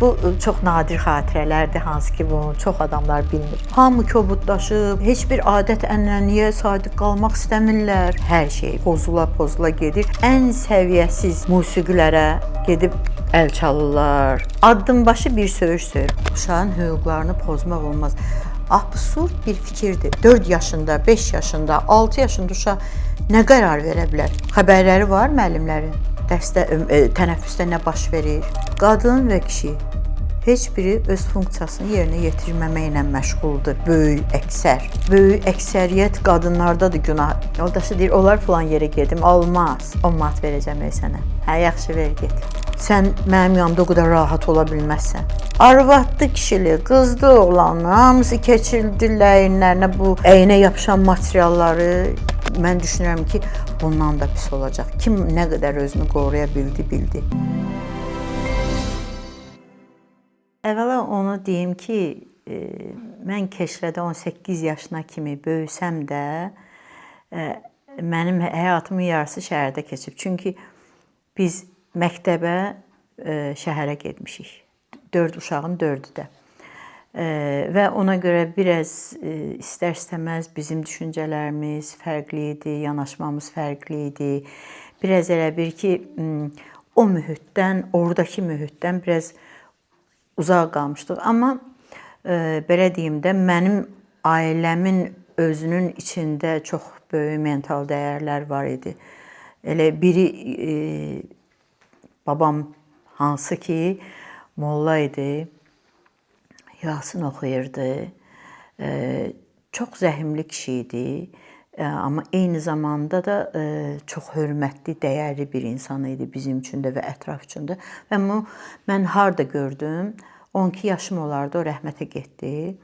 Bu çox nadir xatirələrdir, hansı ki, bunu çox adamlar bilmir. Hamı kobudlaşıb, heç bir adət-ənənəyə sadiq qalmaq istəmirlər. Hər şey pozula gedir. Ən səviyyəsiz musiqilərə gedib əl çalırlar. Addımbaşı bir söyüş söyür. Uşağın hüquqlarını pozmaq olmaz. Absurd bir fikirdir. 4 yaşında, 5 yaşında, 6 yaşında uşaq nə qərar verə bilər? Xəbərləri var müəllimlərin. Dərsdə, tənəffüsdə nə baş verir? Qadın və kişi heç biri öz funksiyasını yerinə yetirməməklə məşğuldur. Böyük əksəriyyət qadınlardadır günah. Yoldaşı deyir, olar filan yerə gedim, olmaz. 10 manat verəcəm sənə. Hə, yaxşı ver, get. Sən mənim yanımda o qədər rahat ola bilməzsən. Arvadlı kişili, qızlı oğlanlı, hamısı keçirdirlər əyinlərinə bu əynə yapışan materialları. Mən düşünürəm ki, bundan da pis olacaq. Kim nə qədər özünü qoruya bildi. Əvvəla onu deyim ki, mən Keşrədə 18 yaşına kimi böyüsəm də, mənim həyatımın yarısı şəhərdə keçib. Çünki biz məktəbə şəhərə getmişik. 4 uşağın 4-ü də. Və ona görə biraz istər-istəməz bizim düşüncələrimiz fərqli idi, yanaşmamız fərqli idi. Biraz elə bir ki, o mühitdən, oradakı mühitdən biraz uzaq qalmışdıq. Amma belə deyim də, mənim ailəmin özünün içində çox böyük mental dəyərlər var idi. Elə biri babam hansı ki molla idi, Yasin oxuyurdu. Çox zəhimli kişi idi. Amma eyni zamanda da çox hörmətli, dəyərli bir insan idi bizim üçün də və ətraf üçün də. Və mən harda gördüm? 12 yaşım olardı, o rəhmətə getdi.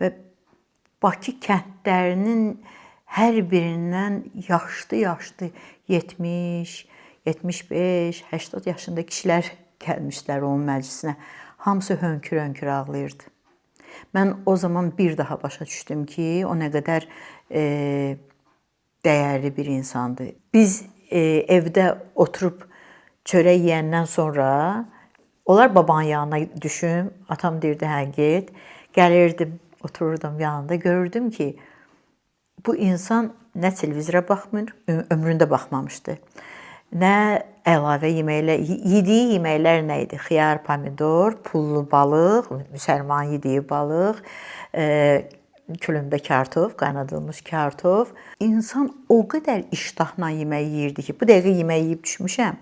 Və Bakı kəndlərinin hər birindən yaşlı 70, 75, 80 yaşında kişilər gəlmişlər onun məclisinə. Hamısı hönkür-hönkür ağlayırdı. Mən o zaman bir daha başa düşdüm ki, o nə qədər dəyərli bir insandır. Biz evdə oturub çörək yeyəndən sonra, onlar babanın yanına düşüm, atam deyirdi, hə get. Gəlirdim, otururdum yanında, görürdüm ki, bu insan nə televizora baxmır, ömründə baxmamışdı. Nə əlavə yeməklər, yediyi yeməklər nə idi? Xiyar, pomidor, pullu balıq, müsəlman yediyi balıq, külündə kartof, qaynadılmış kartof. İnsan o qədər iştahla yemək yeyirdi ki, bu dəqiqə yemək yeyib düşmüşəm.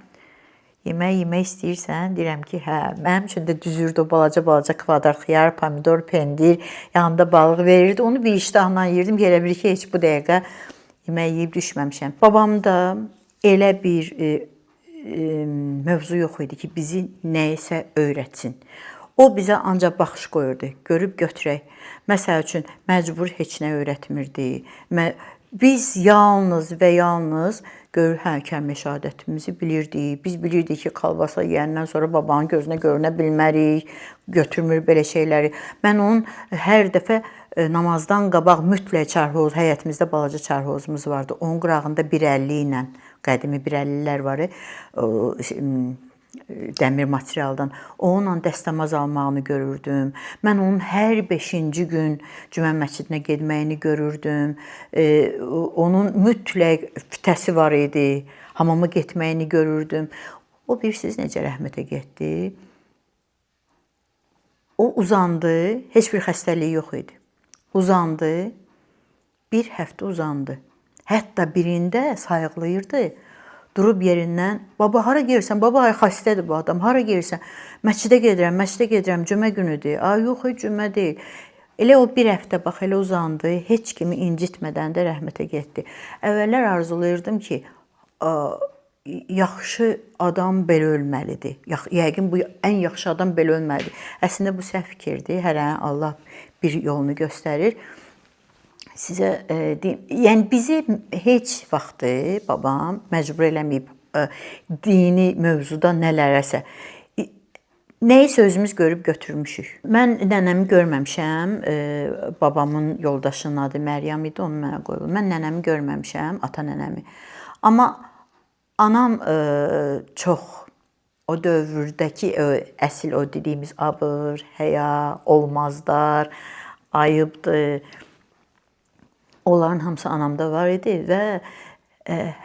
Yemək yemək istəyirsən, deyirəm ki, hə, mənim üçün də düzürdü o balaca kvadrat xiyar, pomidor, pendir, yanında balıq verirdi. Onu bir iştahla yeyirdim ki, elə bir ki, heç bu dəqiqə yemək yeyib düşməmişəm. Babam da elə bir mövzu yox idi ki, bizi nəyisə öyrətsin. O bizə ancaq baxış qoyurdu, görüb götürək. Məsəl üçün, məcbur heç nə öyrətmirdi. Biz yalnız və yalnız kəlmə şəhadətimizi bilirdik. Biz bilirdik ki, kalbasa yeyəndən sonra babanın gözünə görünə bilmərik, götürmür belə şeyləri. Mən onun hər dəfə namazdan qabaq mütləq çarhoz, həyətimizdə balaca çarhozumuz vardı. Onun qırağında 1.50 ilə, qədimi 1.50'lər var, dəmir materialdan. Onunla dəstəmaz almağını görürdüm. Mən onun hər 5-ci gün cümə məscidinə getməyini görürdüm. Onun mütləq fitəsi var idi. Hamama getməyini görürdüm. O bilirsiniz necə rəhmətə getdi? O uzandı, heç bir xəstəliyi yox idi. Uzandı, bir həftə uzandı. Hətta birində sayıqlayırdı. Durub yerindən, baba hara gelirsən? Baba xəstədir bu adam, hara gelirsən? Məscidə gedirəm, cümə günüdür. Yox, cümə deyil. Elə o bir həftə bax, elə uzandı, heç kimi incitmədən də rəhmətə getdi. Əvvəllər arzulayırdım ki, yaxşı adam belə ölməlidir. Yəqin bu ən yaxşı adam belə ölməlidir. Əslində bu səhv fikirdir. Hərə Allah bir yolunu göstərir. Sizə deyim, yəni bizi heç vaxtı babam məcbur eləməyib dini mövzuda nələrəsə. Nəyisə özümüz görüb götürmüşük. Mən nənəmi görməmişəm. Babamın yoldaşının adı Məryəm idi, onu mənə qoyulur. Mən nənəmi görməmişəm, ata nənəmi. Amma anam çox o dövrdəki əsl o dediyimiz abır, həya, olmazlar, ayıbdır. Onların hamısı anamda var idi və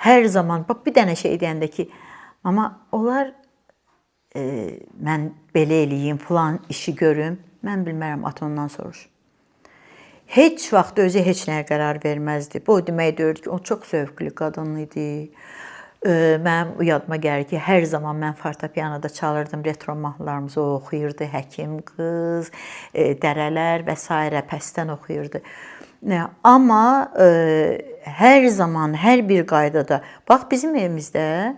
hər zaman bax bir dənə şey deyəndə ki, amma onlar mən belə eləyim, falan işi görüm, mən bilmərəm, ata ondan soruş. Heç vaxt özü heç nəyə qərar verməzdi. Bu demək deyirdi ki, o çox zövqlü qadın idi. Mənim yadıma gəlir ki, hər zaman mən fortepianoda çalırdım, retro mahnılarımızı oxuyurdu, həkim qız, dərələr və s. pəstən oxuyurdu. Amma hər zaman, hər bir qaydada, bax bizim evimizdə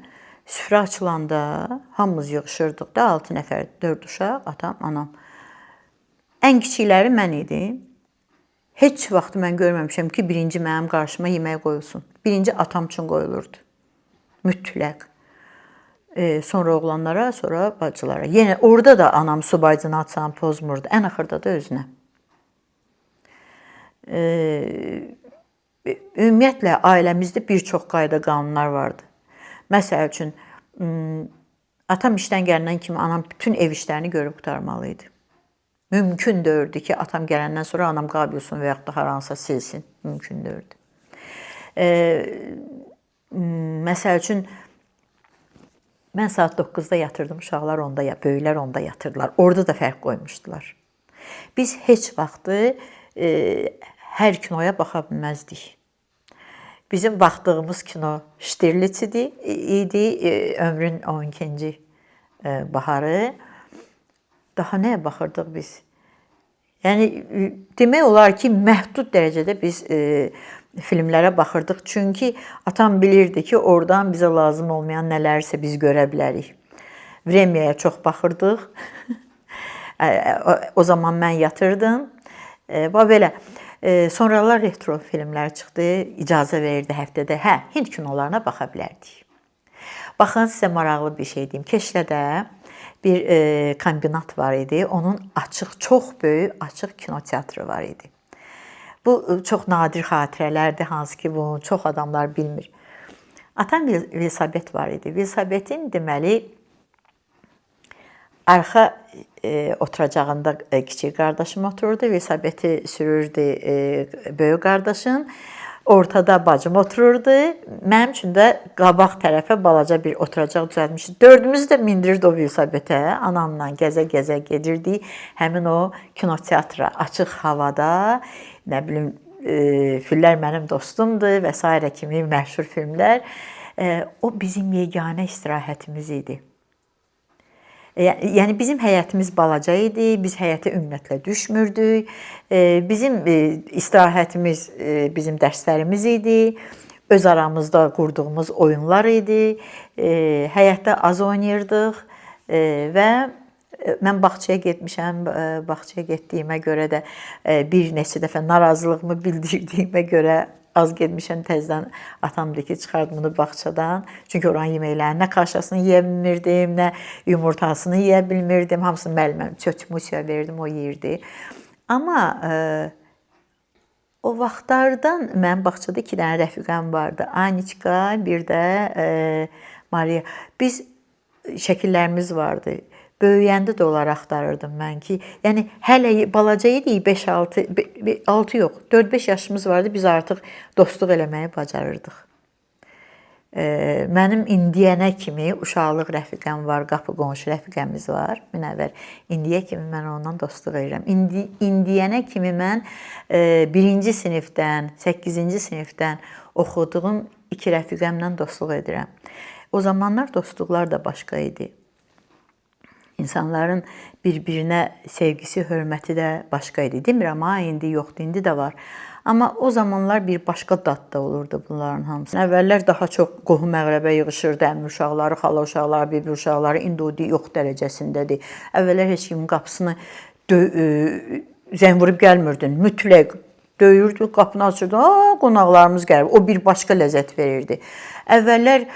süfrə açılanda hamımız yığışırdıq da, 6 nəfər, 4 uşaq, atam, anam. Ən kiçikləri mən idim. Heç vaxt mən görməmişəm ki, birinci mənim qarşıma yemək qoyulsun. Birinci atam üçün qoyulurdu. Mütləq. Sonra oğlanlara, sonra bacılara. Yenə orada da anam subaycını açan pozmurdu. Ən axırda da özünə. Ümumiyyətlə, ailəmizdə bir çox qayda qanunlar vardı. Məsəl üçün, atam işdən gələndən kimi anam bütün ev işlərini görüb qutarmalı idi. Mümkün deyirdi ki, atam gələndən sonra anam qabilsin və yaxud da haransa silsin. Mümkün deyirdi. Məsəl üçün, mən saat 9-da yatırdım, uşaqlar onda, böyüklər onda yatırdılar. Orada da fərq qoymuşdular. Biz heç vaxtı hər kinoya baxa bilməzdik. Bizim baxdığımız kino Ştirliç idi, ömrün 12-ci baharı. Daha nəyə baxırdıq biz? Yəni, demək olar ki, məhdud dərəcədə biz filmlərə baxırdıq. Çünki atam bilirdi ki, oradan bizə lazım olmayan nələrsə biz görə bilərik. Vremiyaya çox baxırdıq. O zaman mən yatırdım. Belə. Sonralar retro filmlər çıxdı, icazə verirdi həftədə. Hind kinolarına baxa bilərdik. Baxın, sizə maraqlı bir şey deyim. Keşlədə bir kombinat var idi. Onun açıq, çox böyük açıq kinoteatrı var idi. Bu çox nadir xatirələrdir, hansı ki, bunu çox adamlar bilmir. Atam Velsabet var idi. Velsabetin deməli arxa oturacağında kiçik qardaşım otururdu. Velsabeti sürürdü böyük qardaşım. Ortada bacım otururdu. Mənim üçün də qabaq tərəfə balaca bir oturacaq düzəltmişdi. Dördümüz də mindirirdi o Velsabetə. Anamla gəzə-gəzə gedirdik. Həmin o kinoteatra, açıq havada, nə bilim, Fillər mənim dostumdur və s. kimi məşhur filmlər. O bizim yeganə istirahətimiz idi. Yəni, bizim həyətimiz balaca idi, biz həyətə ümumiyyətlə düşmürdük. Bizim istirahətimiz bizim dərslərimiz idi, öz aramızda qurduğumuz oyunlar idi, həyətdə az oynayırdıq və mən bağçaya getmişəm, bağçaya getdiyimə görə də bir neçə dəfə narazılığımı bildirdiyimə görə az getmişəm, təzədən atam deyir ki, çıxardım bunu bağçadan. Çünki oranın yeməklərini nə kaşasını yeyə bilmirdim, nə yumurtasını yeyə bilmirdim. Hamısını müəlliməm çötmüsya verdim, o yeyirdi. Amma o vaxtlardan mənim bağçada 2 dənə rəfiqəm vardı. Aniçka, bir də Maria. Biz şəkillərimiz vardı. Böyüyəndə də onları axtarırdım mən ki, yəni hələ balaca idik, 6 yox, 4-5 yaşımız vardı, biz artıq dostluq eləməyi bacarırdıq. Mənim indiyənə kimi uşaqlıq rəfiqəm var, qapı qonşu rəfiqəmiz var, Münəvvər. İndiyə kimi mən ondan dostluq edirəm. İndiyənə kimi mən 1-ci sinifdən, 8-ci sinifdən oxuduğum 2 rəfiqəmlə dostluq edirəm. O zamanlar dostluqlar da başqa idi. İnsanların bir-birinə sevgisi, hörməti də başqa idi. Demirəm, indi yoxdur, indi də var. Amma o zamanlar bir başqa dadda olurdu bunların hamısı. Əvvəllər daha çox qohum-əqrəbə yığışırdı, əmi uşaqları, xala uşaqları, bibi uşaqları. İndi o yox dərəcəsindədir. Əvvəllər heç kimin qapısını zəng vurub gəlmirdin. Mütləq döyürdü, qapını açırdı. Qonaqlarımız gəlib. O bir başqa ləzzət verirdi. Əvvəllər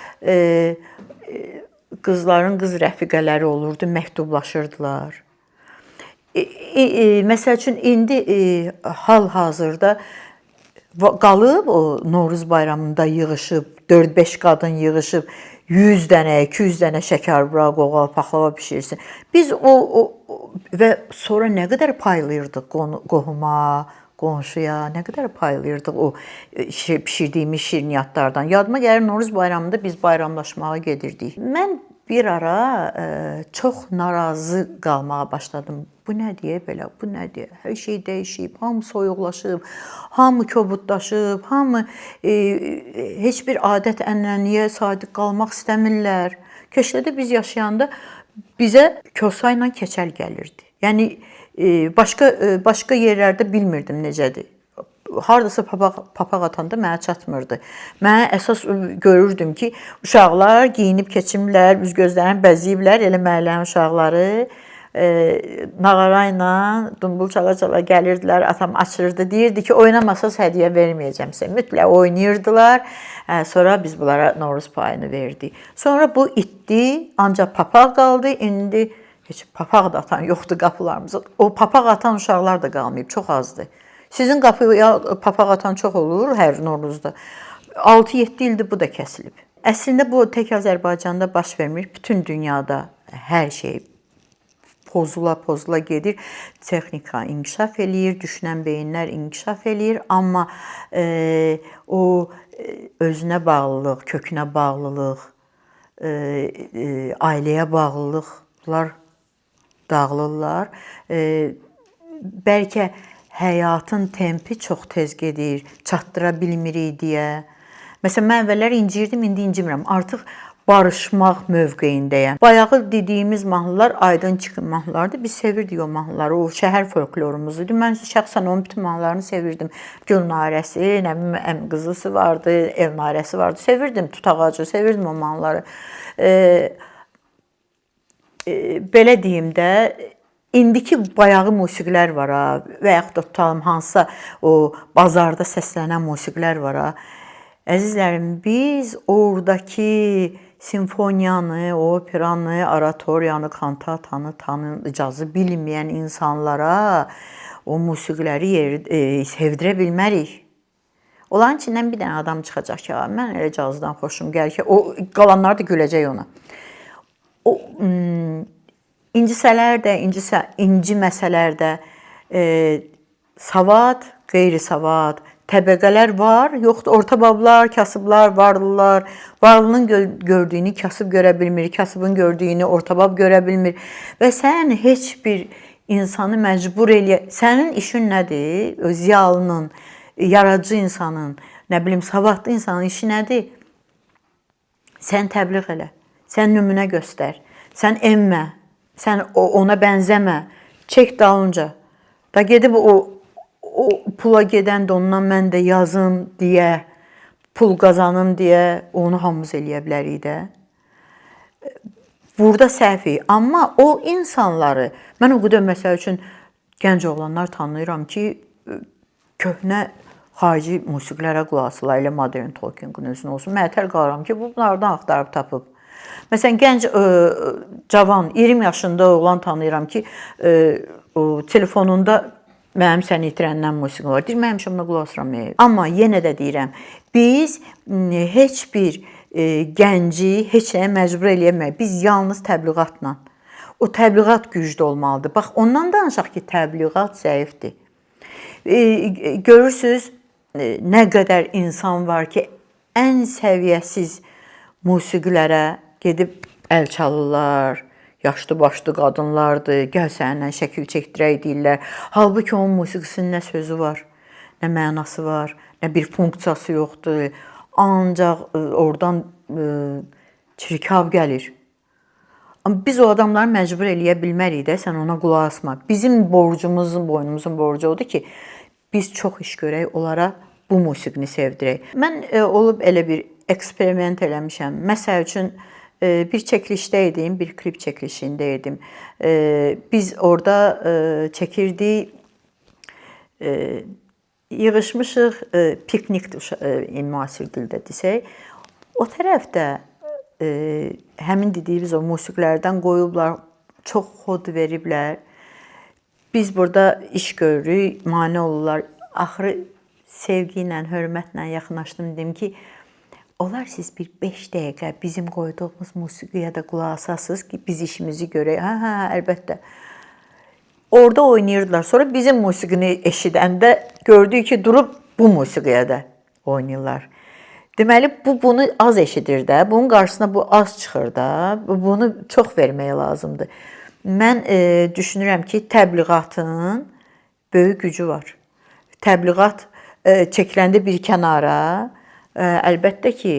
qızların qız rəfiqələri olurdu, məktublaşırdılar. Məsəl üçün, indi hal-hazırda qalıb o Novruz bayramında yığışıb, 4-5 qadın yığışıb, 100 dənə, 200 dənə şəkər bura, qoğal, paxlava bişirsin. Biz və sonra nə qədər paylayırdıq qohuma, qonşuya, nə qədər paylayırdıq o bişirdiyimiz şirniyyatlardan. Yadıma gəlir Novruz bayramında biz bayramlaşmağa gedirdik. Mən bir ara çox narazı qalmağa başladım. Bu nədir belə, bu nədir? Hər şey dəyişib, hamı soyuqlaşıb, hamı kobudlaşıb, hamı heç bir adət-ənənəyə sadiq qalmaq istəmirlər. Köçlədə biz yaşayanda bizə kosa ilə keçəl gəlirdi. Yəni başqa yerlərdə bilmirdim necədir. Hardasa papaq atanda mənə çatmırdı. Mən əsas görürdüm ki, uşaqlar geyinib keçirlər, üz gözlərini bəzəyiblər, elə məhəllənin uşaqları nağara ilə dumbul çala-çala gəlirdilər, atam açırdı, deyirdi ki, oynamasanız hədiyyə verməyəcəm sizə. Mütləq oynayırdılar. Sonra biz bunlara Novruz payını verdik. Sonra bu itdi, ancaq papaq qaldı. İndi heç papaq da atan yoxdur qapılarımızda. O papaq atan uşaqlar da qalmayıb, çox azdır. Sizin qapıya papaq atan çox olur hər Novruzda. 6-7 ildir bu da kəsilib. Əslində bu tək Azərbaycanda baş vermir. Bütün dünyada hər şey pozula gedir. Texnika inkişaf eləyir, düşünən beyinlər inkişaf eləyir, amma o özünə bağlılıq, kökünə bağlılıq, ailəyə bağlılıq bunlar dağılırlar. Bəlkə həyatın tempi çox tez gedir, çatdıra bilmirik deyə. Məsələn, mən əvvəllər incirdim, indi incimirəm. Artıq barışmaq mövqeyindəyəm. Bayağı dediyimiz mahnılar aydın çıxın mahnılardı. Biz sevirdik o mahnıları, o şəhər folklorumuzdu. Mən şəxsən onun bütün mahnılarını sevirdim. Gülnarəsi, nə bilim, Əmqızısı vardı, Elnarəsi vardı. Sevirdim, Tut ağacı, sevirdim o mahnıları. Belə deyim də, İndiki bayağı musiqilər var ha, və yaxud da tutalım hansısa o bazarda səslənən musiqilər var ha. Əzizlərim, biz oradakı simfoniyanı, operanı, oratoriyanı, kantatanı tanıyacağızı bilməyən insanlara o musiqiləri sevdirə bilmərik. Onların içindən bir dənə adam çıxacaq ki, mən elə cazdan xoşum gəlir ki, o qalanlar da güləcək ona. O İncisələr də, inciməsələr də savad, qeyri-savad təbəqələr var, yoxdur. Ortabablar, kasıblar, varlılar, varlının gördüyünü kasıb görə bilmir, kasıbın gördüyünü ortabab görə bilmir və sən heç bir insanı məcbur eləyə. Sənin işin nədir? Ziyalının, yaradıcı insanın, nə bilim, savadlı insanın işi nədir? Sən təbliğ elə, sən nümunə göstər, sən emmə. Sən ona bənzəmə, çək dalınca. Da gedib o pula gedəndə ondan mən də yazım deyə, pul qazanım deyə onu hamımız eləyə bilərik də. Burada səhvi. Amma o insanları, mən o qədər məsəl üçün gənc oğlanlar tanıyıram ki, köhnə xarici musiqilərə qulaq asırlar, elə Modern Talking-ın özünə olsun. Məətəl qalıram ki, bunlardan axtarıb tapıb. Məsələn, gənc, cavan, 20 yaşında oğlan tanıyıram ki, telefonunda mənim səni itirəndən musiqi var. Deyir, mən həmişə buna qulaq asıram. Amma yenə də deyirəm, biz heç bir gənci heç nəyə məcbur eləyə. Biz yalnız təbliğatla. O təbliğat güclü olmalıdır. Bax, ondan danışaq ki, təbliğat zəifdir. Görürsünüz, nə qədər insan var ki, ən səviyyəsiz musiqilərə gedib əl çalırlar, yaşlı başlı qadınlardır, gəl səninlə şəkil çəkdirək deyirlər. Halbuki onun musiqisinin nə sözü var, nə mənası var, nə bir funksiyası yoxdur. Ancaq oradan çirkav gəlir. Amma biz o adamları məcbur eləyə bilmərik də, sən ona qulaq asma. Bizim borcumuzun, boynumuzun borcu odur ki, biz çox iş görək, onlara bu musiqini sevdirək. Mən olub elə bir eksperiment eləmişəm. Məsəl üçün, bir çəkilişdə idim, bir klip çəkilişində idim. Biz orada çəkirdik, yığışmışıq, piknikdir, müasir dildə desək. O tərəfdə həmin dediyimiz o musiqilərdən qoyublar, çox xod veriblər. Biz burada iş görürük, mane olurlar. Axırı sevgi ilə, hörmətlə yaxınlaşdım, dedim ki, Olar siz bir 5 dəqiqə bizim qoyduğumuz musiqiyə də qulaq asasınız ki, biz işimizi görək. Hə, əlbəttə. Orada oynayırdılar. Sonra bizim musiqini eşidəndə gördük ki, durub bu musiqiyə də oynayırlar. Deməli, bunu az eşidir də, bunun qarşısına bu az çıxır da, bunu çox verməyə lazımdır. Mən düşünürəm ki, təbliğatın böyük gücü var. Təbliğat çəkiləndə bir kənara, əlbəttə ki,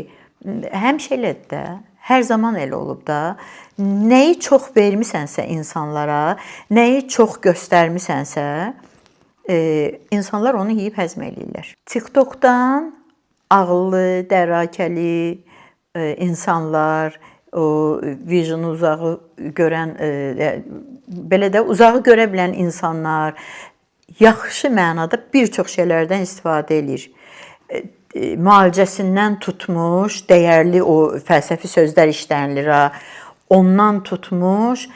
həmişə elədir də, hər zaman elə olub da. Nəyi çox vermisənsə insanlara, nəyi çox göstərmisənsə, insanlar onu yeyib həzm eləyirlər. TikTokdan ağıllı, dərakəli insanlar, o vizyonu uzağı görən, belə də uzağı görə bilən insanlar yaxşı mənada bir çox şeylərdən istifadə edir. Müalicəsindən tutmuş, dəyərli o fəlsəfi sözlər işlənilir, ondan tutmuş,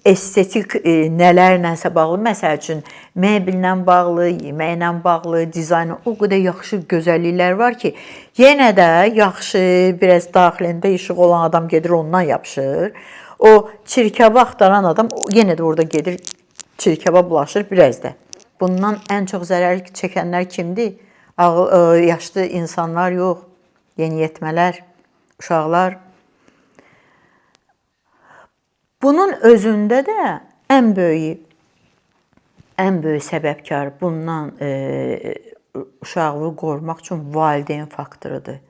estetik nələrləsə bağlı, məsəl üçün mebellə bağlı, yeməklə bağlı, dizaynla o qədər yaxşı gözəlliklər var ki, yenə də yaxşı, biraz daxilində işıq olan adam gedir ondan yapışır. O çirkabı axtaran adam yenə də orada gedir, çirkaba bulaşır biraz da. Bundan ən çox zərər çəkənlər kimdir? Yaşlı insanlar yox, yeniyetmələr, uşaqlar. Bunun özündə də ən böyük səbəbkar bundan uşaqlığı qorumaq üçün valideyn faktorudur.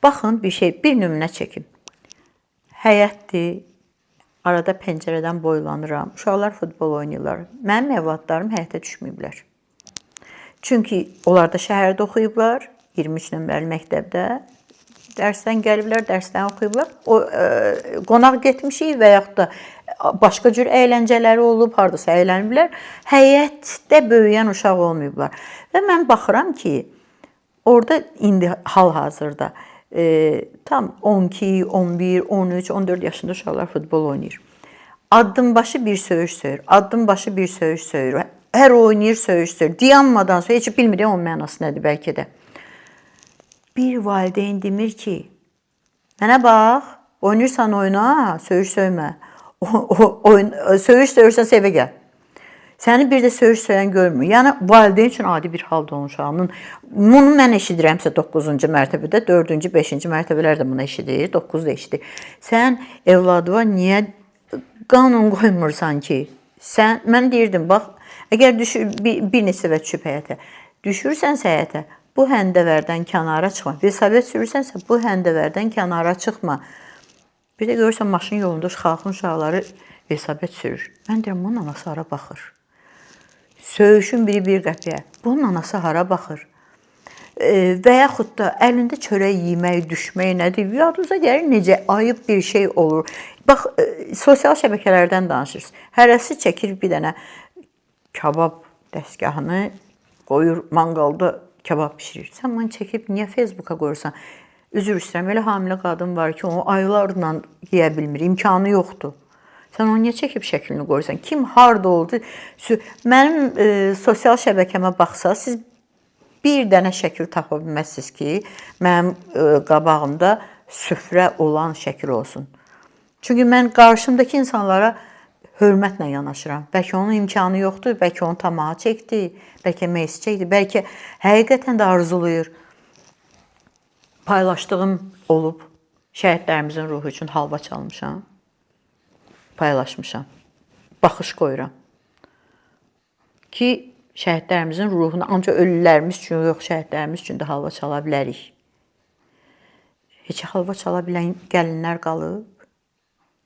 Baxın, bir nümunə çəkim. Həyətdir, arada pəncərədən boylanıram, uşaqlar futbol oynayırlar. Mənim evladlarım həyətə düşməyiblər. Çünki onlar da şəhərdə oxuyublar, 23 nömrəli məktəbdə. Dərsdən gəliblər, dərsdən oxuyublar. Qonaq getmişik və yaxud da başqa cür əyləncələri olub, hardasa əyləniblər. Həyətdə böyüyən uşaq olmayıblar. Və mən baxıram ki, orada indi hal-hazırda tam 12, 11, 13, 14 yaşında uşaqlar futbol oynayır. Addımbaşı bir söyüş söyür, addımbaşı bir söyüş söyür. Hər oynayır, söyüş söyür. Dayanmadan sonra heç bilmirik onun mənası nədir bəlkə də. Bir valideyn demir ki, mənə bax, oynayırsan oyna, söyüş söymə. Söyüş söyürsən evə gəl. Səni bir də söyüş söyən görmür. Yəni, valideyn üçün adi bir halda onun uşağının. Bunu mən eşidirəmsə 9-cu mərtəbədə, 4-cü, 5-ci mərtəbələr də bunu eşidir, 9-da eşidir. Sən evladıva niyə qanun qoymursan ki? Mən deyirdim, bax, əgər bir neçə və düşüb həyətə, düşürsənsə həyətə, bu həndəvərdən kənara çıxma. Velosiped sürürsənsə, bu həndəvərdən kənara çıxma. Bir də görürsən, maşın yolunda xalqın uşaqları velosiped sürür. Mən deyirəm, bunun anası hara baxır? Söyüşün biri bir qəpiyə. Bunun anası hara baxır? Və yaxud da əlində çörək yemək, düşmək nədir? Yadınıza gəlir, necə ayıb bir şey olur. Bax, sosial şəbəkələrdən danışırsınız. Hərəsi çəkir bir dənə kabab dəstgahını, qoyur manqalda kabab pişirir. Sən bunu çəkib niyə Facebooka qoyursan? Üzr istəyirəm, elə hamilə qadın var ki, onu aylarla yeyə bilmir, imkanı yoxdur. Sən onu niyə çəkib şəklini qoyursan? Kim harda oldu? Mənim sosial şəbəkəmə baxsa, siz bir dənə şəkil tapa bilməzsiniz ki, mənim qabağımda süfrə olan şəkil olsun. Çünki mən qarşımdakı insanlara hörmətlə yanaşıram. Bəlkə onun imkanı yoxdur, bəlkə onun tamağı çəkdi, bəlkə meysi çəkdi, bəlkə həqiqətən də arzulayır. Paylaşdığım olub, şəhidlərimizin ruhu üçün halva çalmışam, paylaşmışam, baxış qoyuram. Ki, şəhidlərimizin ruhunu ancaq ölülərimiz üçün, yox, şəhidlərimiz üçün də halva çala bilərik. Heç halva çala bilən gəlinlər qalıb,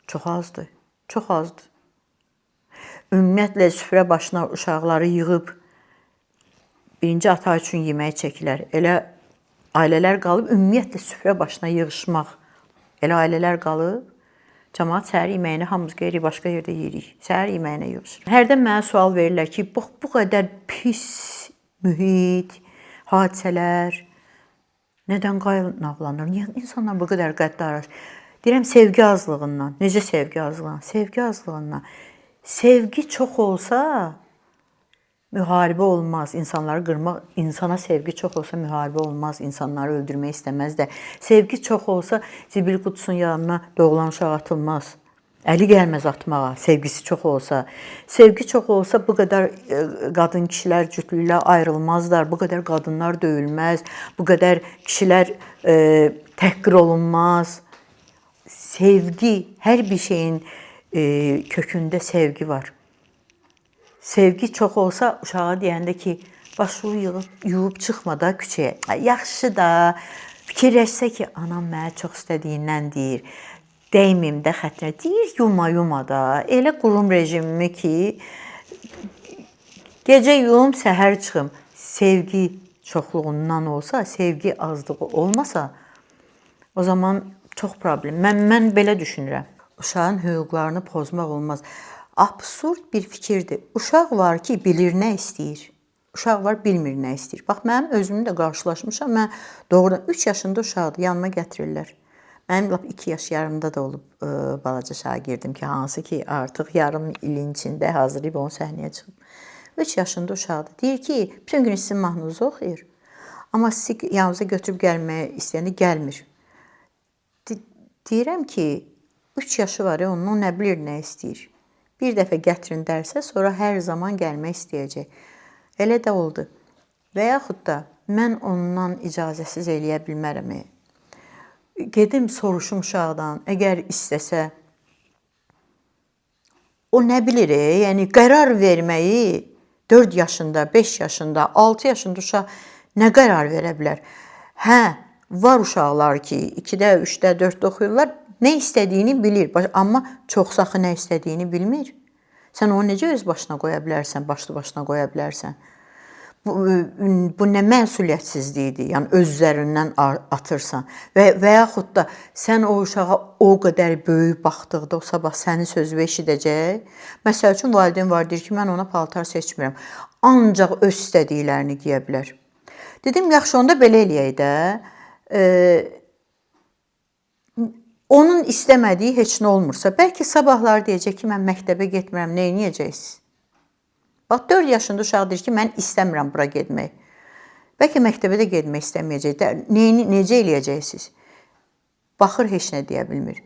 çox azdır, çox azdır. Ümumiyyətlə, süfrə başına uşaqları yığıb, birinci ata üçün yemək çəkilər. Elə ailələr qalıb, ümumiyyətlə, süfrə başına yığışmaq. Elə ailələr qalıb, cəmaat səhər yeməyini hamımız qeyri başqa yerdə yeyirik. Səhər yeməyinə yığışır. Hərdən mənə sual verirlər ki, bax, bu qədər pis mühit, hadisələr nədən qaynaqlanır? Niyə insanlar bu qədər qəddar? Deyirəm, sevgi azlığından. Necə sevgi azlığından? Sevgi azlığından. Sevgi çox olsa, Müharibə olmaz. İnsanları qırmaq, insana sevgi çox olsa müharibə olmaz. İnsanları öldürmək istəməzlər. Sevgi çox olsa zibil qutusunun yanına doğulan uşaq atılmaz. Əli gəlməz atmağa, sevgisi çox olsa. Sevgi çox olsa bu qədər qadın kişilər cütlüklə ayrılmazlar. Bu qədər qadınlar döyülməz. Bu qədər kişilər təhqir olunmaz. Sevgi, hər bir şeyin kökündə sevgi var. Sevgi çox olsa uşağa deyəndə ki, başını yuyub çıxma da küçəyə. Yaxşı da fikirləşsə ki, anam mənə çox istədiyindən deyir. Dəyməyim də xətrinə. Deyir, yuma da. Elə qurum rejimimi ki, gecə yum, səhər çıxım. Sevgi çoxluğundan olsa, sevgi azlığı olmasa, o zaman çox problem. Mən belə düşünürəm. Uşağın hüquqlarını pozmaq olmaz. Absurd bir fikirdir. Uşaq var ki, bilir nə istəyir. Uşaq var, bilmir nə istəyir. Bax, mənim özümü də qarşılaşmışam. Mən doğrudan 3 yaşında uşaqdır, yanıma gətirirlər. Mənim lap 2 yaş yarımda da olub balaca şagirdim ki, hansı ki artıq yarım ilin içində hazırlayıb onu səhnəyə çıxıb. 3 yaşında uşaqdır. Deyir ki, bütün gün sizin mahnınızı oxuyur. Amma sizi yanınıza götürüb gəlməyə istəyəndə gəlmir. Deyirəm ki, 3 yaşı var, onun nə bilir, nə istəyir. Bir dəfə gətirin dərsə, sonra hər zaman gəlmək istəyəcək. Elə də oldu. Və yaxud da mən ondan icazəsiz eləyə bilmərəm. Gedim soruşum uşaqdan, əgər istəsə, o nə bilir, yəni qərar verməyi 4 yaşında, 5 yaşında, 6 yaşında uşaq nə qərar verə bilər? Hə, var uşaqlar ki, 2-də, 3-də, 4-də oxuyurlar, nə istədiyini bilir, amma çoxsaxı nə istədiyini bilmir. Sən onu necə öz başına qoya bilərsən, başlı başına qoya bilərsən? Bu nə məsuliyyətsizliyidir, yəni öz üzərindən atırsan. Və yaxud da sən o uşağa o qədər böyük baxdıqda o sabah sənin sözünü eşidəcək. Məsəl üçün valideyn var, deyir ki, mən ona paltar seçmirəm. Ancaq öz istədiklərini giyə bilər. Dedim, yaxşı, onda belə eləyək də. Onun istəmədiyi heç nə olmursa, bəlkə sabahlar deyəcək ki, mən məktəbə getmirəm, nə edəcəksiniz? Bax, 4 yaşında uşaq deyir ki, mən istəmirəm bura getmək. Bəlkə məktəbə də getmək istəməyəcək. Necə eləyəcəksiniz? Baxır, heç nə deyə bilmir.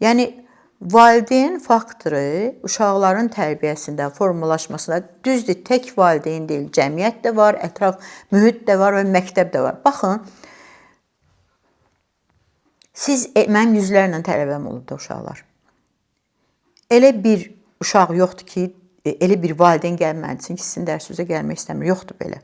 Yəni, valideyn faktoru uşaqların tərbiyəsində, formalaşmasında düzdür, tək valideyn deyil, cəmiyyət də var, ətraf mühit də var və məktəb də var. Baxın, mənim yüzlərlə tələbəm olub da uşaqlar. Elə bir uşaq yoxdur ki, elə bir valideyn gəlməlisin ki, sizin dərsinizə gəlmək istəmir. Yoxdur belə.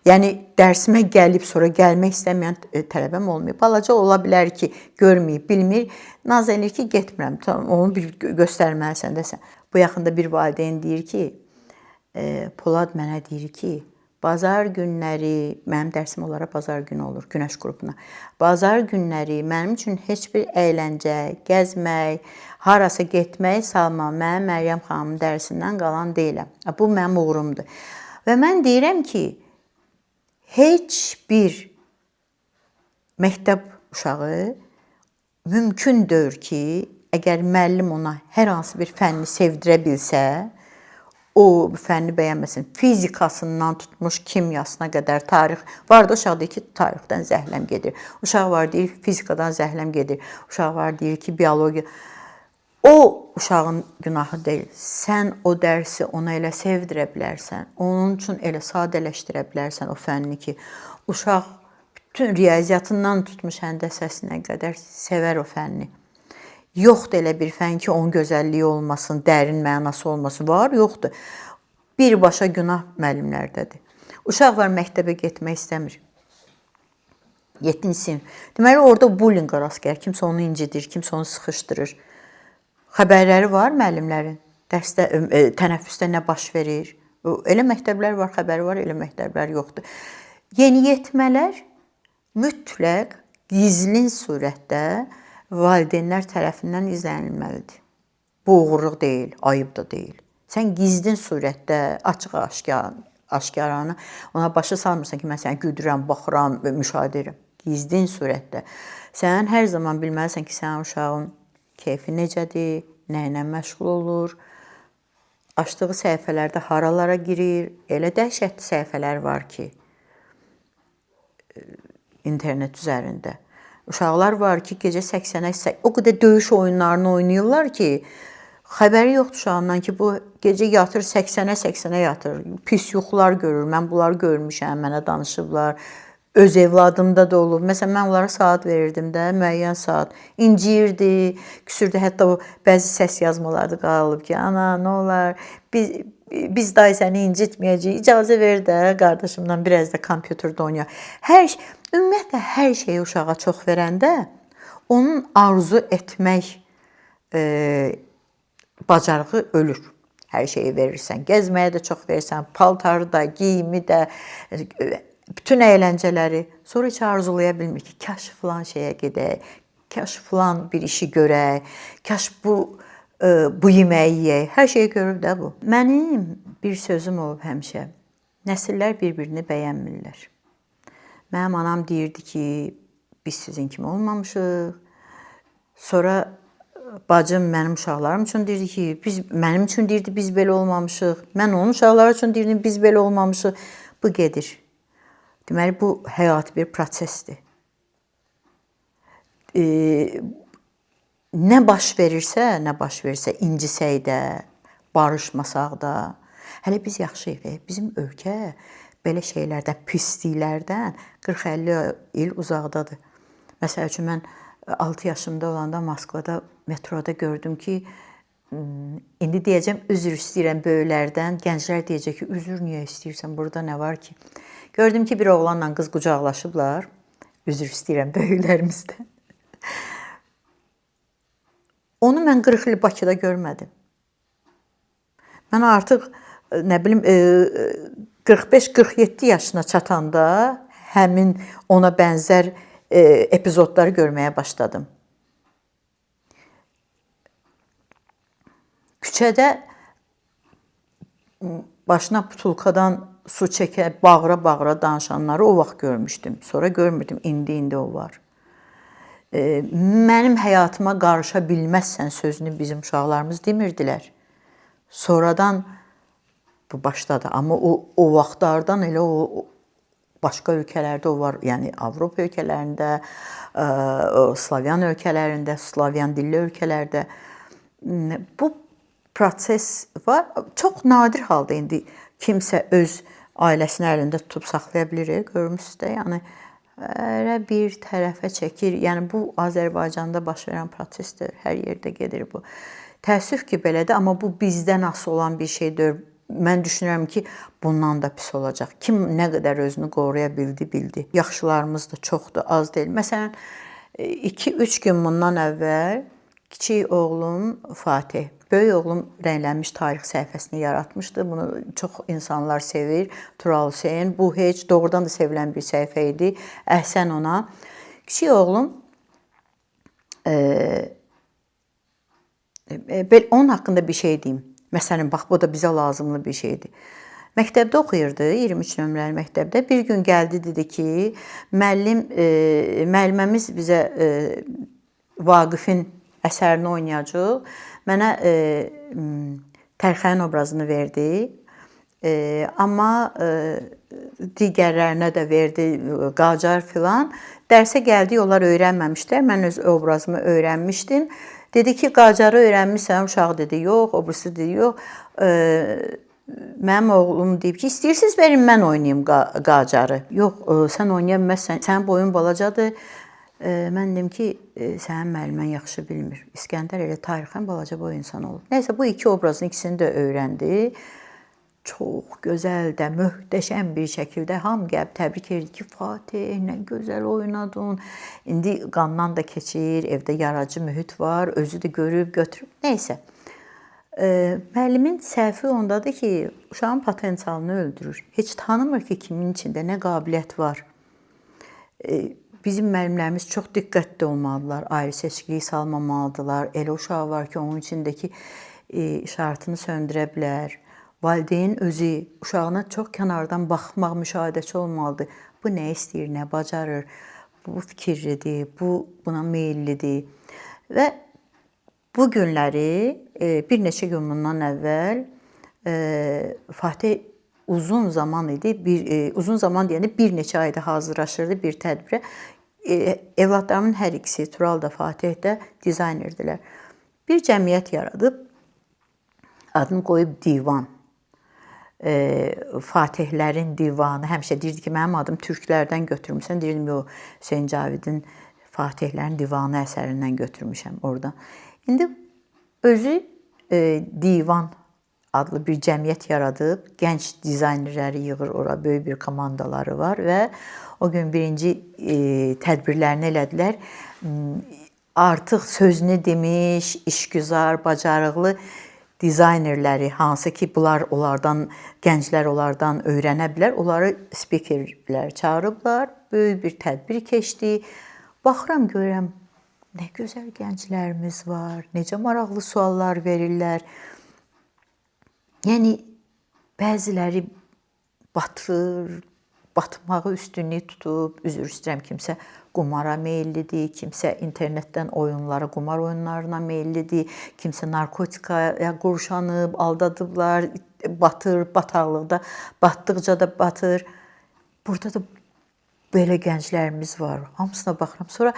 Yəni, dərsimə gəlib, sonra gəlmək istəməyən tələbəm olmuyor. Balaca ola bilər ki, görməyib, bilmir. Naz eləyir ki, getmirəm. Onu bir göstərməlisən desən. Bu yaxında bir valideyn deyir ki, Polad mənə deyir ki, bazar günləri, mənim dərsim olaraq bazar günü olur, Günəş qrupuna. Bazar günləri mənim üçün heç bir əyləncə, gəzmək, harasa getmək salmam. Mənim Məryəm xanımın dərsindən qalan deyiləm. Bu mənim uğurumdur. Və mən deyirəm ki, heç bir məktəb uşağı mümkündür ki, əgər müəllim ona hər hansı bir fənni sevdirə bilsə, o fənni bəyənməsin. Fizikasından tutmuş kimyasına qədər tarix var da, uşaq deyir ki, tarixdən zəhləm gedir. Uşaq var deyir, fizikadan zəhləm gedir. Uşaq var deyir ki, biologiya. O uşağın günahı deyil. Sən o dərsi ona elə sevdirə bilərsən. Onun üçün elə sadələşdirə bilərsən o fənni ki, uşaq bütün riyaziyyatından tutmuş həndəsəsinə qədər sevər o fənni. Yoxdur elə bir fən ki, onun gözəlliyi olmasın, dərin mənası olmasın. Var, yoxdur. Birbaşa günah müəllimlərdədir. Uşaq var, məktəbə getmək istəmir. 7-ci sinif. Deməli, orada bullying rast gəlir. Kimsə onu incidir, kimsə onu sıxışdırır. Xəbərləri var müəllimlərin. Dərsdə, tənəffüsdə nə baş verir. Elə məktəblər var, xəbəri var, elə məktəblər yoxdur. Yeniyetmələr mütləq gizlin surətdə valideynlər tərəfindən izlənilməlidir. Bu uğurluq deyil, ayıb da deyil. Sən gizlin surətdə, açıq-aşkaranı ona başa salmırsan ki, mən səni güdürəm, baxıram, müşahidə edirəm. Gizlin surətdə. Sən hər zaman bilməlisən ki, sənin uşağın keyfi necədir, nə ilə məşğul olur. açdığı səhifələrdə haralara girir. Elə dəhşətli səhifələr var ki, internet üzərində. Uşaqlar var ki, gecə 80-ə o qədər döyüş oyunlarını oynayırlar ki, xəbəri yoxdur uşağından ki, bu gecə yatır 80-ə yatır. Pis yuxular görür. Mən bunları görmüşəm, mənə danışıblar. Öz evladımda da olub. Məsələn, mən onlara saat verirdim də, müəyyən saat. İnciyirdi, küsürdü. Hətta o bəzi səs yazmalarda qalıb ki, ana, nə olar, biz day səni incitməyəcəyik. İcazə ver də qardaşımla biraz da kompüterdə oynayaq. Ümumiyyətlə, hər şeyi uşağa çox verəndə onun arzu etmək bacarığı ölür. Hər şeyi verirsən. Gəzməyə də çox verirsən. Paltarı da, geyimi də, bütün əyləncələri. Sonra heç arzulaya bilmir ki, kaş filan şeyə gedək, kaş filan bir işi görək, kaş bu yeməyi yeyək. Hər şeyi görür də bu. Mənim bir sözüm olub həmişə. Nəsillər bir-birini bəyənmirlər. Mənim anam deyirdi ki, biz sizin kimi olmamışıq. Sonra bacım mənim uşaqlarım üçün deyirdi ki, mənim üçün deyirdi biz belə olmamışıq. Mən onun uşaqları üçün deyirdim biz belə olmamışıq. Bu gedir. Deməli, bu həyati bir prosesdir. Nə baş verirsə, incisək də, barışmasaq da, hələ biz yaxşıyıq. Bizim ölkə belə şeylərdən, pisliklərdən 40-50 il uzaqdadır. Məsəl üçün, mən 6 yaşımda olanda Moskvada metroda gördüm ki, indi deyəcəm, üzr istəyirəm böyüklərdən, gənclər deyəcək ki, üzr niyə istəyirsən, burada nə var ki? Gördüm ki, bir oğlanla qız qucaqlaşıblar, üzr istəyirəm böyüklərimizdən. Onu mən 40 il Bakıda görmədim. Mən artıq, nə bilim, 45-47 yaşına çatanda həmin ona bənzər epizodları görməyə başladım. Küçədə başına butulkadan su çəkə, bağıra-bağıra danışanları o vaxt görmüşdüm. Sonra görmürdüm, indi o var. Mənim həyatıma qarışa bilməzsən sözünü bizim uşaqlarımız demirdilər. Sonradan bu başladı. Amma o vaxtlardan elə o başqa ölkələrdə o var. Yəni Avropa ölkələrində, Slavyan ölkələrində, Slavyan dilli ölkələrdə bu proses var. Çox nadir halda indi kimsə öz ailəsini əlində tutub saxlaya bilir. Görmüsünüz də, yəni bir tərəfə çəkir. Yəni bu Azərbaycanda baş verən prosesdir. Hər yerdə gedir bu. Təəssüf ki, belədir, amma bu bizdən asılı olan bir şeydir. Mən düşünürəm ki, bundan da pis olacaq. Kim nə qədər özünü qoruya bildi. Yaxşılarımız da çoxdur, az deyil. Məsələn, 2-3 gün bundan əvvəl kiçik oğlum Fatih, böyük oğlum rənglənmiş tarix səhifəsini yaratmışdı. Bunu çox insanlar sevir. Tural Hüseyn. Bu heç doğrudan da sevilən bir səhifə idi. Əhsən ona. Kiçik oğlum onun haqqında bir şey deyim. Məsələn, bax, bu da bizə lazımlı bir şeydir. Məktəbdə oxuyurdu, 23 nömrəli məktəbdə. Bir gün gəldi, dedi ki, müəlliməmiz bizə Vaqifin əsərini oynayacaq. Mənə Tərxəyin obrazını verdi. Amma digərlərinə də verdi, Qacar filan. Dərsə gəldik, onlar öyrənməmişlər. Mən öz obrazımı öyrənmişdim. Dedi ki, Qacarı öyrənmişsən, uşaq dedi, yox, obrisi dedi, yox. Mənim oğlum deyib ki, istəyirsiniz verin, mən oynayayım Qacarı. Yox, sən oynaya bilməzsən, sənin boyun balacadır. Mən dedim ki, sənin müəllimən yaxşı bilmir. İskəndər elə tarixən balaca boy insan olub. Nəysə, bu iki obrazın ikisini də öyrəndi. Çox gözəl də, möhtəşəm bir şəkildə hamı gəlib təbrik edir ki, Fatih, nə gözəl oynadın. İndi qandan da keçir, evdə yaradıcı mühit var, özü də görüb, götürüb. Nəysə, müəllimin səhvi ondadır ki, uşağın potensialını öldürür. Heç tanımır ki, kimin içində nə qabiliyyət var. Bizim müəllimlərimiz çox diqqətli olmalıdırlar, ayrı seçkilik salmamalıdırlar. Elə uşaq var ki, onun içindəki işarətini söndürə bilər. Valideyn özü uşağına çox kənardan baxmaq, müşahidəçi olmalıdır. Bu nə istəyir, nə bacarır, bu fikirlidir, buna meyillidir. Və bu günləri bir neçə gün bundan əvvəl Fatih uzun zaman idi. Uzun zaman deyəndə bir neçə ayda hazırlaşırdı bir tədbirə. Evladlarımın hər ikisi, Tural da, Fatih də dizaynerdirlər. Bir cəmiyyət yaradıb, adını qoyub Divan. Fatihlərin divanı. Həmişə deyirdi ki, mənim adım türklərdən götürmüsən. Deyirdim, yox, Hüseyn Cavidin Fatihlərin divanı əsərindən götürmüşəm oradan. İndi özü Divan adlı bir cəmiyyət yaradıb, gənc dizaynerləri yığır ora, böyük bir komandaları var və o gün birinci tədbirlərini elədilər. Artıq sözünü demiş, işgüzar, bacarıqlı dizaynerləri, hansı ki, onlardan, gənclər onlardan öyrənə bilər, onları spikerlər çağırıblar, böyük bir tədbir keçdi. Baxıram, görürəm, nə gözəl gənclərimiz var, necə maraqlı suallar verirlər. Yəni, bəziləri batır, batmağı üstünlük tutub, üzr istəyirəm, kimsə qumara meyillidir, kimsə internetdən oyunlara, qumar oyunlarına meyillidir, kimsə narkotikaya qurşanıb, aldadıblar, batır, bataqlıqda, batdıqca da batır. Burada da belə gənclərimiz var. Hamısına baxıram. Sonra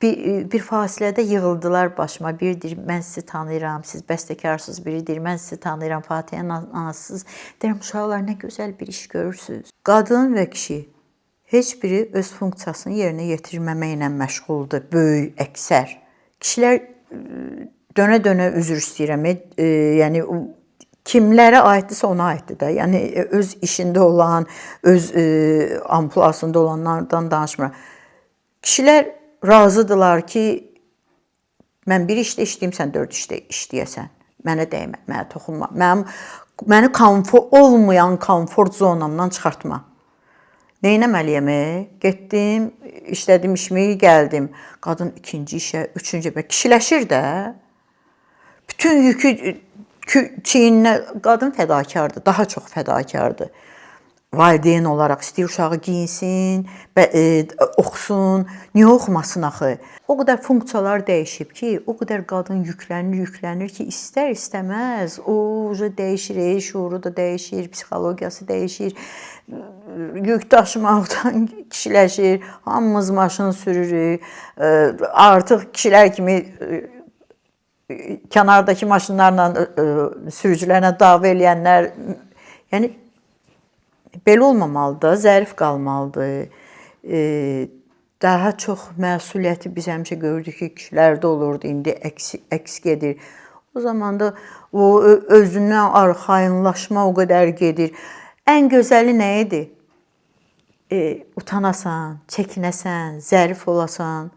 bir fasilədə yığıldılar başıma. Biri deyir, mən sizi tanıyıram, siz bəstəkarsınız. Biri deyir, mən sizi tanıyıram, Fatihin anasısınız. Deyirəm, uşaqlar, nə gözəl bir iş görürsünüz. Qadın və kişi heç biri öz funksiyasını yerinə yetirməməklə məşğuldur, böyük əksər. Kişilər dönə-dönə üzr istəyirəm. Yəni, kimlərə aiddirsə ona aiddir də. Yəni, öz işində olan, öz ampulasında olanlardan danışmıram. Kişilər razıdırlar ki, mən bir işdə işləyim, sən 4 işdə işləyəsən. Mənə dəymə, mənə toxunma. Məni olmayan komfort zonamdan çıxartma. Neynəməliyəm? Getdim, işlədim işimi, gəldim. Qadın ikinci işə, üçüncü işə kişiləşir də. Bütün yükü çiyninə, qadın fədakardır, daha çox fədakardır. Valideyn olaraq istəyir uşağı giyinsin, oxusun, niyə oxumasın axı? O qədər funksiyalar dəyişib ki, o qədər qadın yüklənir ki, istər-istəməz o dəyişir, şuuru da dəyişir, psixologiyası dəyişir, yük daşımaqdan kişiləşir, hamımız maşın sürürük, artıq kişilər kimi kənardakı maşınlarla sürücülərlə dava eləyənlər, yəni belə olmamalıdır, zərif qalmalıdır. Daha çox məsuliyyəti biz həmişə gördük ki, kişilərdə olurdu, indi əks gedir. O zaman da o özündən arxayınlaşma o qədər gedir. Ən gözəli nə idi? Utanasan, çəkinəsən, zərif olasan.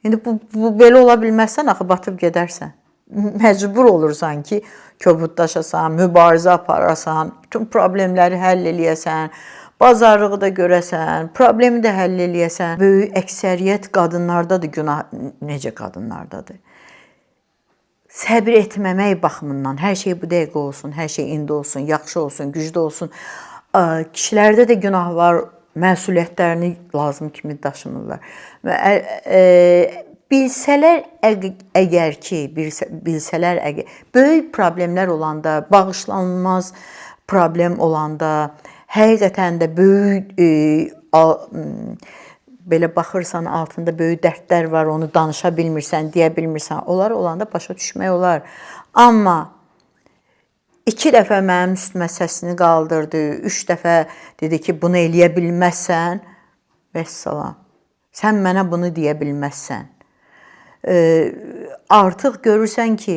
İndi bu belə ola bilməzsən, axı batıb gedərsən. Məcbur olursan ki, kobudlaşasan, mübarizə aparasan, bütün problemləri həll eləyəsən, bazarlığı da görəsən, problemi də həll eləyəsən. Böyük əksəriyyət qadınlardadır günah, necə qadınlardadır? Səbir etməmək baxımından, hər şey bu dəqiqə olsun, hər şey indi olsun, yaxşı olsun, güclü olsun. Kişilərdə də günah var, məsuliyyətlərini lazım kimi daşımırlar. Bilsələr əgər, böyük problemlər olanda, bağışlanmaz problem olanda, həqiqətən də böyük, belə baxırsan, altında böyük dərdlər var, onu danışa bilmirsən, deyə bilmirsən, onlar olanda başa düşmək olar. Amma 2 dəfə mənim üstümə səsini qaldırdı, 3 dəfə dedi ki, bunu eləyə bilməzsən, vəssalam, sən mənə bunu deyə bilməzsən. Artıq görürsən ki,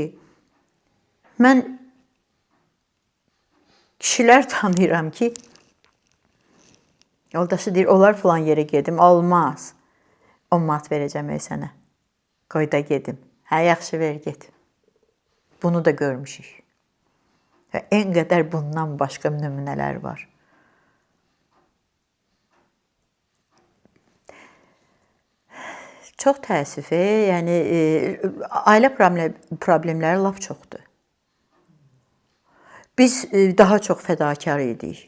mən kişilər tanıyıram ki, yoldaşı deyir, olar filan yerə gedim, olmaz. 10 manat verəcəm sənə, qoy da gedim. Hə, yaxşı ver, get. Bunu da görmüşük. Və ən qədər bundan başqa nümunələr var. Çox təəssüf, yəni ailə problemləri lap çoxdur. Biz daha çox fədakar idik.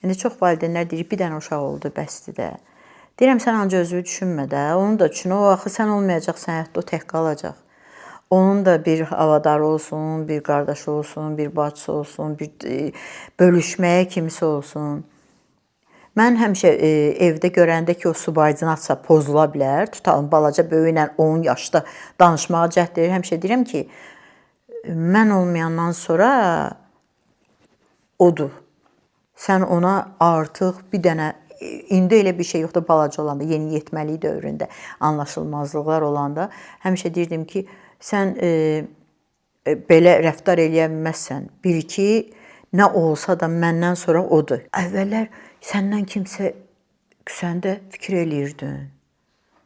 İndi çox valideynlər deyir, bir dənə uşaq oldu, bəsdir də. Deyirəm, sən ancaq özünü düşünmə də, onu da düşün, o axı sən olmayacaqsan, həyatda o tək qalacaq. Onun da bir havadarı olsun, bir qardaşı olsun, bir bacısı olsun, bir bölüşməyə kimsə olsun. Mən həmişə evdə görəndə ki, o subordinasiya pozula bilər, tutalım balaca böyüklə 10 yaşda danışmağa cəhd edir. Həmişə deyirəm ki, mən olmayandan sonra odur. Sən ona artıq bir dənə, indi elə bir şey yoxdur, balaca olanda, yeniyetməlik dövründə, anlaşılmazlıqlar olanda həmişə deyirdim ki, sən belə rəftar eləyə bilməzsən. Bil ki, nə olsa da məndən sonra odur. Əvvəllər səndən kimsə küsəndə fikir eləyirdin,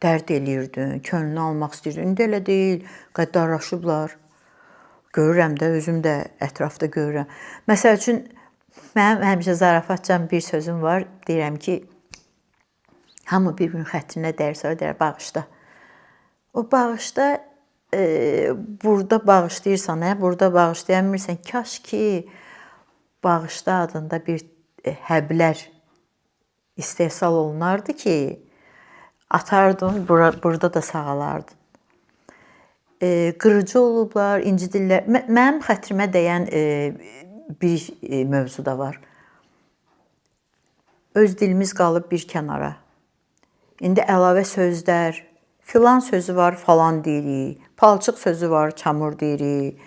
dərd eləyirdin, könlünü almaq istəyirdin. İndi elə deyil, qəddarlaşıblar. Görürəm də, özüm də ətrafda görürəm. Məsəl üçün, mənim həmişə zarafatcan bir sözüm var. Deyirəm ki, hamı bir-birinin xətrinə dəyər, sonra deyər, bağışla. O bağışla, burada bağışlayırsan, burada bağışlaya bilmirsən. Kaş ki, bağışla adında bir həblər istehsal olunardı ki, atardın, burada da sağalardın. Qırıcı olublar, incidirlər. Mənim xətrimə dəyən bir mövzu da var. Öz dilimiz qalıb bir kənara. İndi əlavə sözlər, filan sözü var, falan deyirik. Palçıq sözü var, çamur deyirik.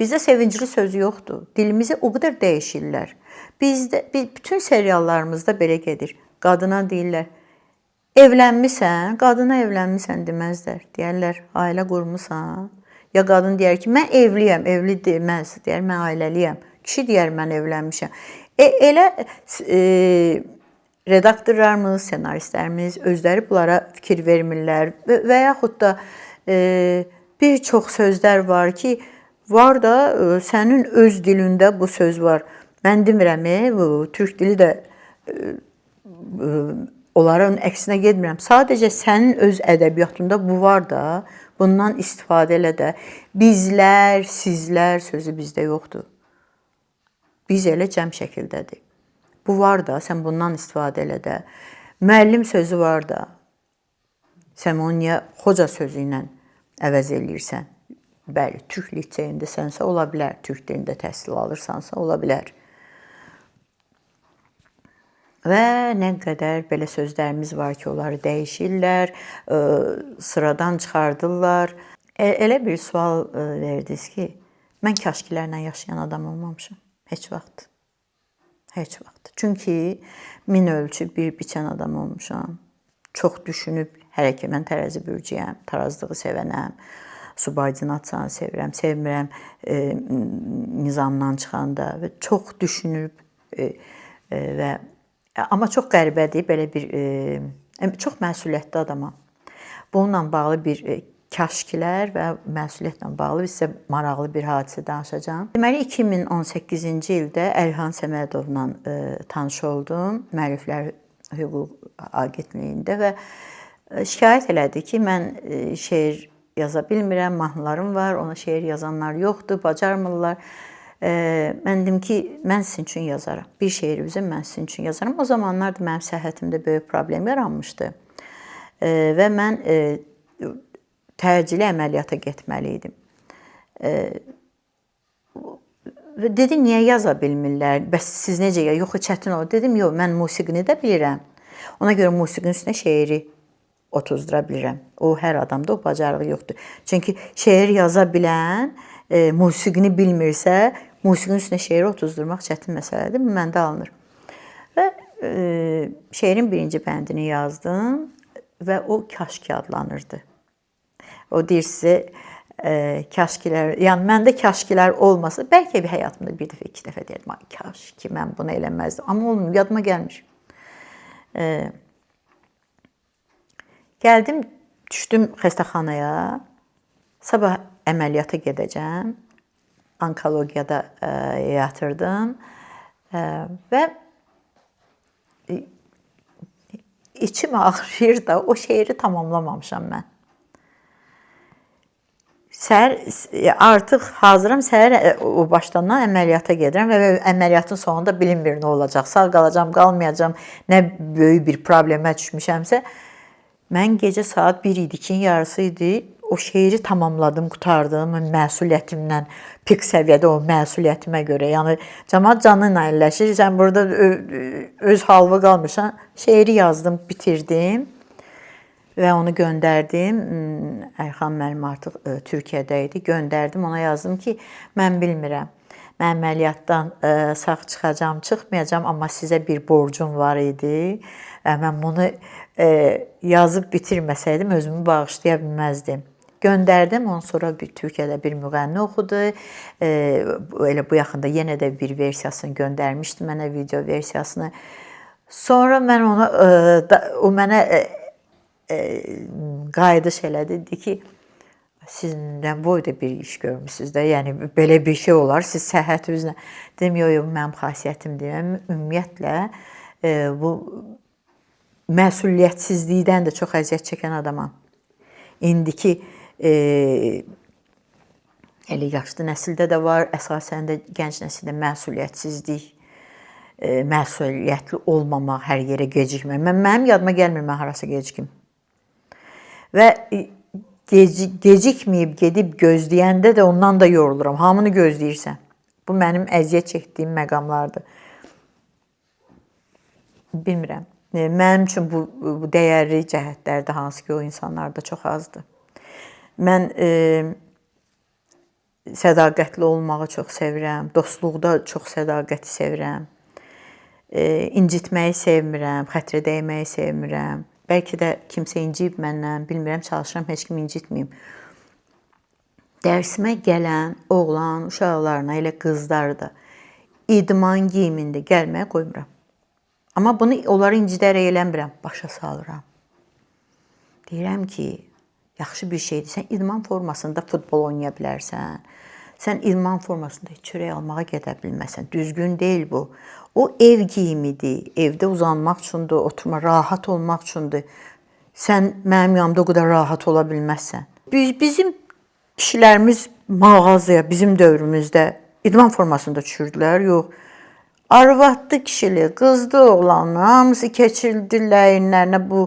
Bizdə sevincli söz yoxdur. Dilimizi o qədər dəyişirlər. Bizdə bütün seriallarımızda belə gedir. Qadına deyirlər, evlənmisən, qadına evlənmisən deməzlər. Deyərlər, ailə qurmusan. Ya qadın deyər ki, mən evliyəm, evli deməz. Deyər, mən ailəliyəm. Kişi deyər, mən evlənmişəm. Elə redaktorlarımız, senaristlərimiz özləri bunlara fikir vermirlər. Və yaxud da bir çox sözlər var ki, var da sənin öz dilində bu söz var. Mən demirəm, türk dili də onların əksinə getmirəm. Sadəcə sənin öz ədəbiyyatında bu var da, bundan istifadə elə də. Bizlər, sizlər sözü bizdə yoxdur. Biz elə cəm şəkildədir. Bu var da, sən bundan istifadə elə də. Müəllim sözü var da, sən onu niyə xoca sözü ilə əvəz eləyirsən? Bəli, türk liseyində sənsə ola bilər, türk dilində təhsil alırsansa ola bilər. Və nə qədər belə sözlərimiz var ki, onları dəyişirlər, sıradan çıxardırlar. Elə bir sual verdiniz ki, mən kaşkilərlə yaşayan adam olmamışam. Heç vaxt. Heç vaxt. Çünki min ölçü bir biçən adam olmuşam. Çox düşünüb, hələ ki, mən tərəzi bürcüyəm, tarazlığı sevənəm. Subordinasiyanı sevirəm, sevmirəm nizamdan çıxanda və çox düşünüb və amma çox qəribədir, belə bir çox məsuliyyətli adamam. Bununla bağlı bir kaşkilər və məsuliyyətlə bağlı sizə maraqlı bir hadisə danışacağam. Deməli 2018-ci ildə Əlhan Səmədovla tanış oldum, Müəlliflər Hüquq Agentliyində və şikayət elədi ki, mən şeir yaza bilmirəm, mahnılarım var, ona şeir yazanlar yoxdur, bacarmırlar. Mən dedim ki, mən sizin üçün yazaram. Bir şeirinizi mən sizin üçün yazaram. O zamanlar da mənim səhhətimdə böyük problem yaranmışdı. Və mən təcili əməliyyata getməli idim. Dedi, niyə yaza bilmirlər? Bəs siz necə? Yox, çətin oldu. Dedim, yox, mən musiqini də bilirəm. Ona görə musiqinin üstünə şeiri otuzdura bilirəm. O, hər adamda o bacarığı yoxdur. Çünki şeir yaza bilən, musiqini bilmirsə, musiqinin üstünə şeiri otuzdurmaq çətin məsələdir. Bu məndə alınır. Və şeirin birinci bəndini yazdım və o kaşki adlanırdı. O deyir sizə, kaşkilər, yəni məndə kaşkilər olmasa, bəlkə bir həyatımda bir dəfə, iki dəfə deyirəm, kaşki mən bunu eləməzdim. Amma olmuyor, yadıma gəlmir. Gəldim, düşdüm xəstəxanaya, sabah əməliyyata gedəcəm, onkologiyada yatırdım və içim ağrıyır da, o şeiri tamamlamamışam mən. Səhər, artıq hazıram, səhər o başlandan əməliyyata gedirəm və əməliyyatın sonunda bilinmir nə olacaq, sağ qalacam, qalmayacam, nə böyük bir problemə düşmüşəmsə, mən gecə saat 1 idi, 2-nin yarısı idi, o şeiri tamamladım, qurtardım məsuliyyətimdən, pik səviyyədə o məsuliyyətimə görə. Yəni cəmaət canınla əlləşir. Sən burada öz halvı qalmışsan. Şeiri yazdım, bitirdim və onu göndərdim. Ərxan müəllim artıq Türkiyədə idi. Göndərdim, ona yazdım ki, mən bilmirəm. Mən əməliyyatdan sağ çıxacağam, çıxmayacağam, amma sizə bir borcum var idi. Mən bunu yazıb bitirməsəydim özümü bağışlaya bilməzdim. Göndərdim, ondan sonra Türkiyədə bir müğənni oxudu. Elə bu yaxında yenə də bir versiyasını göndərmişdi mənə, video versiyasını. Sonra mən ona, o mənə qayıdış elədi, dedi ki, siz nə boyda bir iş görmüsünüz də, yəni belə bir şey olar, siz səhhətinizlə. Dedim, yox, mənim xasiyyətimdir. Ümumiyyətlə, bu məsuliyyətsizlikdən də çox əziyyət çəkən adamam. İndiki elə yaşlı nəsildə də var, əsasən də gənc nəsildə məsuliyyətsizlik, məsuliyyətli olmamaq, hər yerə gecikmək. Mənim yadıma gəlmir mən harasa gecikim. Və gecikməyib gedib gözləyəndə də ondan da yoruluram. Hamını gözləyirsən. Bu mənim əziyyət çəkdiyim məqamlardır. Bilmirəm. Mənim üçün bu dəyərli cəhətlərdir, hansı ki o insanlarda çox azdır. Mən sədaqətli olmağı çox sevirəm. Dostluqda çox sədaqəti sevirəm. İncitməyi sevmirəm, xətrə dəyməyi sevmirəm. Bəlkə də kimsə inciyib məndən, bilmirəm, çalışıram heç kimi incitməyim. Dərsimə gələn oğlan uşaqlarına, elə qızlar da idman geyimində gəlməyə qoymuram. Amma bunu onları incidərək eləmirəm, başa salıram. Deyirəm ki, yaxşı bir şeydir. Sən idman formasında futbol oynaya bilərsən. Sən idman formasında heç çörək almağa gedə bilməsən. Düzgün deyil bu. O ev geyimidir, evdə uzanmaq üçündür, oturma, rahat olmaq üçündür. Sən mənim yanımda o qədər rahat ola bilməzsən. Bizim kişilərimiz mağazaya, bizim dövrümüzdə idman formasında düşürdülər, yox. Arvadlı kişili, qızlı oğlanlı, hamısı keçirdirlər əyinlərinə bu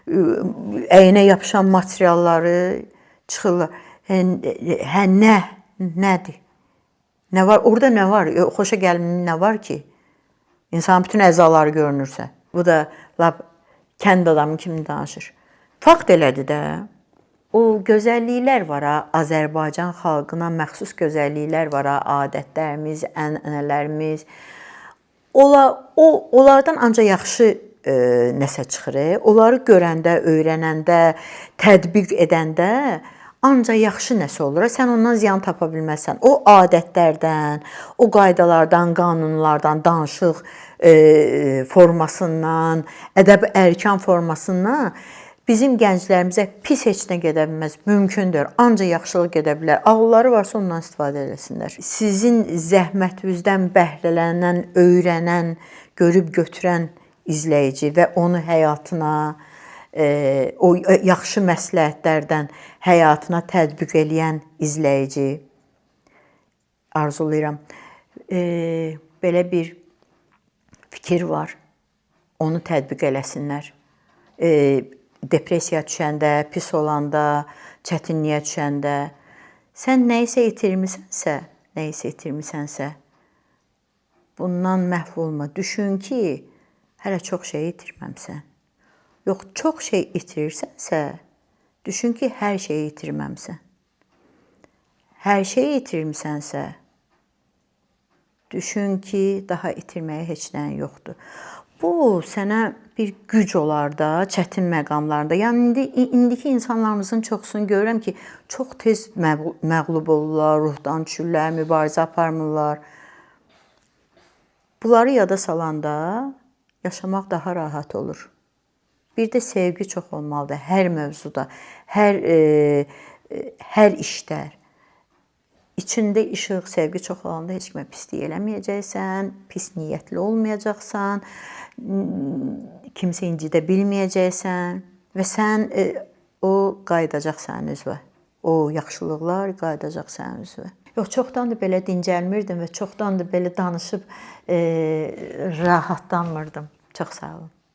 əyinə yapışan materialları çıxırlar. Nədir? Nə var? Orada nə var? Xoşa gəlməyən nə var ki? İnsanın bütün əzaları görünürsə. Bu da lap kənd adamı kimi danışır. Fakt elədir də. O gözəlliklər var ha, Azərbaycan xalqına məxsus gözəlliklər var ha, adətlərimiz, ənənələrimiz. Onlardan ancaq yaxşı nəsə çıxır. Onları görəndə, öyrənəndə, tətbiq edəndə ancaq yaxşı nəsə olur. Sən ondan ziyan tapa bilməzsən. O adətlərdən, o qaydalardan, qanunlardan, danışıq formasından, ədəb-ərkan formasından bizim gənclərimizə pis heç nə gedə bilməz. Mümkündür. Ancaq yaxşılıq gedə bilər. Ağılları varsa ondan istifadə eləsinlər. Sizin zəhmətinizdən bəhrələnən, öyrənən, görüb götürən izləyici və onu həyatına, o yaxşı məsləhətlərdən həyatına tətbiq eləyən izləyici arzulayıram. Belə bir fikir var. Onu tətbiq eləsinlər. Depressiyaya düşəndə, pis olanda, çətinliyə düşəndə, sən nəyisə itirmisənsə, bundan məhv olma. Düşün ki, hələ çox şey itirməmsən. Yox, çox şey itirirsənsə, düşün ki, hər şeyi itirməmsən. Hər şeyi itirmisənsə, düşün ki, daha itirməyə heç nəyin yoxdur. Bu sənə bir güc olar da, çətin məqamlarda. Yəni indiki insanlarımızın çoxsunu görürəm ki, çox tez məğlub olurlar, ruhdan düşürlər, mübarizə aparmırlar. Bunları yada salanda yaşamaq daha rahat olur. Bir də sevgi çox olmalıdır hər mövzuda, hər işdə. İçində işıq, sevgi çox olanda heç kimə pislik eləməyəcəksən, pis niyyətli olmayacaqsan, kimsə incidə bilməyəcəksən və sən o qayıdacaq sənin üzvə. O yaxşılıqlar qayıdacaq sənin üzvə. Yox, çoxdandır belə dincəlmirdim və çoxdandır belə danışıb rahatlanmırdım. Çox sağ olun.